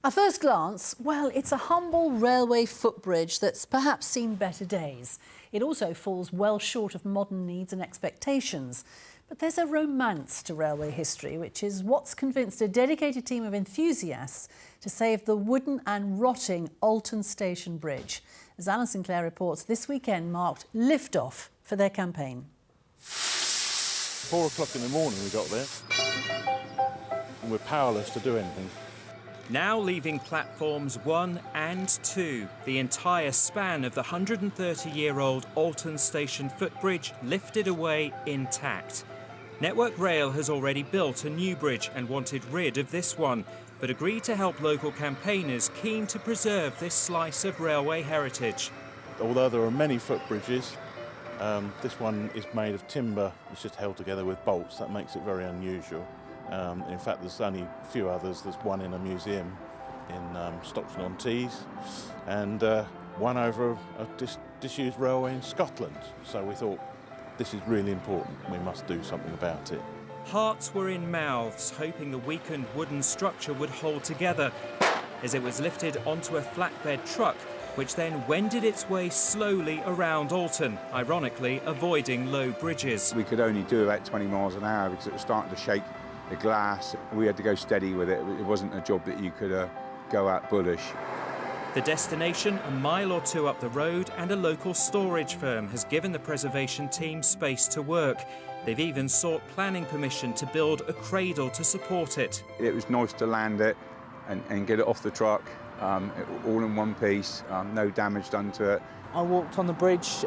At first glance, well, it's a humble railway footbridge that's perhaps seen better days. It also falls well short of modern needs and expectations. But there's a romance to railway history, which is what's convinced a dedicated team of enthusiasts to save the wooden and rotting Alton station bridge. As Alan Sinclair reports, this weekend marked liftoff for their campaign. 4 o'clock in the morning we got there, and we're powerless to do anything. Now leaving platforms 1 and 2, the entire span of the 130-year-old Alton station footbridge lifted away intact. Network Rail has already built a new bridge and wanted rid of this one, but agreed to help local campaigners keen to preserve this slice of railway heritage. Although there are many footbridges, this one is made of timber. It's just held together with bolts. That makes it very unusual. In fact, there's only a few others. There's one in a museum in Stockton-on-Tees and one over a disused railway in Scotland. So we thought, this is really important. We must do something about it. Hearts were in mouths, hoping the weakened wooden structure would hold together as it was lifted onto a flatbed truck, which then wended its way slowly around Alton, ironically avoiding low bridges. We could only do about 20 miles an hour because it was starting to shake the glass. We had to go steady with it. It wasn't a job that you could go out bullish. The destination, a mile or two up the road, and a local storage firm has given the preservation team space to work. They've even sought planning permission to build a cradle to support it. It was nice to land it and get it off the truck, all in one piece, no damage done to it. I walked on the bridge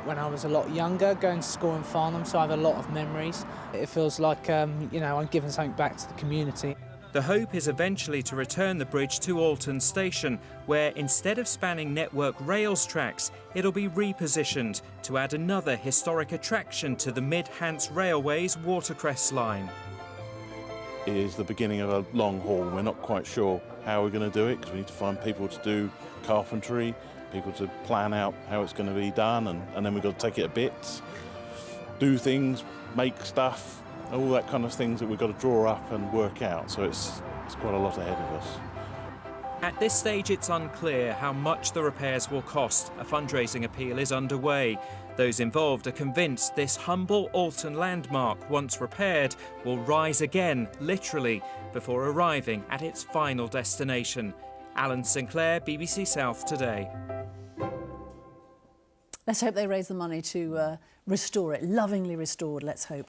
when I was a lot younger, going to school in Farnham, so I have a lot of memories. It feels like, you know, I'm giving something back to the community. The hope is eventually to return the bridge to Alton Station, where instead of spanning Network Rail's tracks, it'll be repositioned to add another historic attraction to the Mid-Hants Railway's watercress line. It is the beginning of a long haul. We're not quite sure how we're going to do it because we need to find people to do carpentry, people to plan out how it's going to be done, and then we've got to take it to bits, do things, make stuff, all that kind of things that we've got to draw up and work out. So it's quite a lot ahead of us. At this stage, it's unclear how much the repairs will cost. A fundraising appeal is underway. Those involved are convinced this humble Alton landmark, once repaired, will rise again, literally, before arriving at its final destination. Alan Sinclair, BBC South Today. Let's hope they raise the money to restore it, lovingly restored, let's hope.